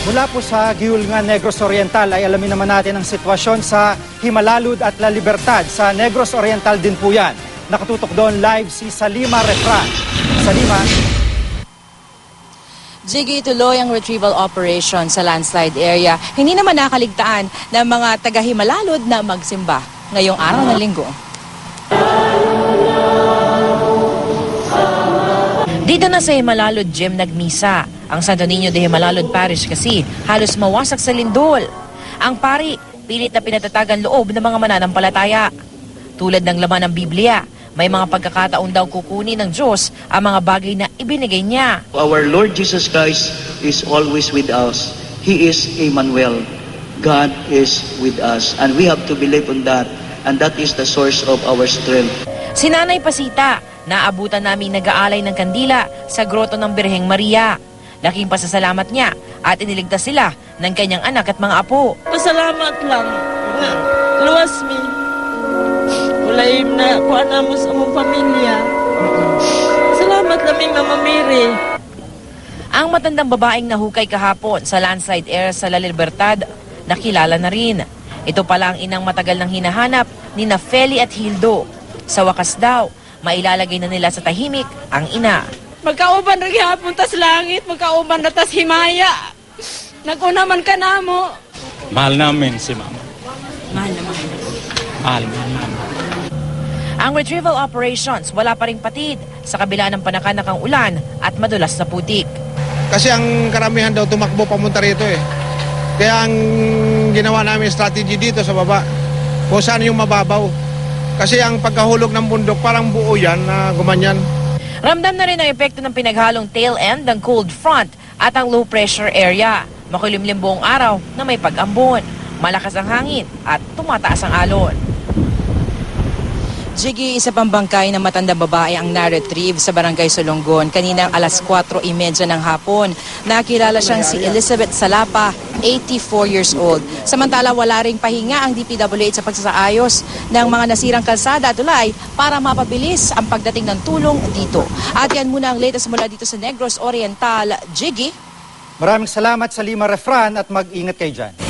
Mula po sa Giulngan, Negros Oriental ay alamin naman natin ang sitwasyon sa Himalalud at La Libertad. Sa Negros Oriental din po yan. Nakatutok doon live si Salima Refran. Salima. Jiggy, tuloy ang retrieval operation sa landslide area. Hindi naman nakaligtaan ng mga taga-Himalalud na magsimba ngayong araw ng linggo. Dito na sa Himalalud Gym nagmisa. Ang Santo Niño de Himalalud Parish kasi halos mawasak sa lindol. Ang pari, pilit na pinatatagan loob ng mga mananampalataya. Tulad ng laman ng Biblia, may mga pagkakataon daw kukunin ng Diyos ang mga bagay na ibinigay niya. Our Lord Jesus Christ is always with us. He is Emmanuel. God is with us. And we have to believe on that. And that is the source of our strength. Si Nanay Pasita, naabutan naming nag-aalay ng kandila sa groto ng Birheng Maria. Laking pasasalamat niya at iniligtas sila ng kanyang anak at mga apo. Pasalamat lang nga luwas mi. Ulay na kuha na mo sa mong pamilya. Salamat laming Mama Mary. Ang matandang babaeng nahukay kahapon sa landslide area sa La Libertad, nakilala na rin. Ito pala ang inang matagal nang hinahanap ni Feli at Hildo. Sa wakas daw, mailalagay na nila sa tahimik ang ina. Magkauban rin hapon tas langit, magkauban na tas himaya. Naguna man ka na mo. Mahal namin si Mama. Mahal naman. Mahal namin. Ang retrieval operations wala pa ring patid sa kabila ng panakanakang ulan at madulas na putik. Kasi ang karamihan daw tumakbo pamunta rito eh. Kaya ang ginawa namin strategy dito sa baba, kung saan yung mababaw. Kasi ang pagkahulog ng bundok parang buo yan na gumanyan. Ramdam na rin ang epekto ng pinaghalong tail end ng cold front at ang low pressure area. Makulimlim buong araw na may pag-ambon. Malakas ang hangin at tumataas ang alon. Jiggy, isa pang bangkay ng matandang babae ang na-retrieve sa barangay Solonggon kaninang alas 4:30 ng hapon. Nakilala siyang si Elizabeth Salapa, 84 years old. Samantala wala ring pahinga ang DPWH sa pagsasaayos ng mga nasirang kalsada at tulay para mapabilis ang pagdating ng tulong dito. At yan muna ang latest mula dito sa Negros Oriental. Jiggy. Maraming salamat Salima Refran at mag-ingat kayo dyan.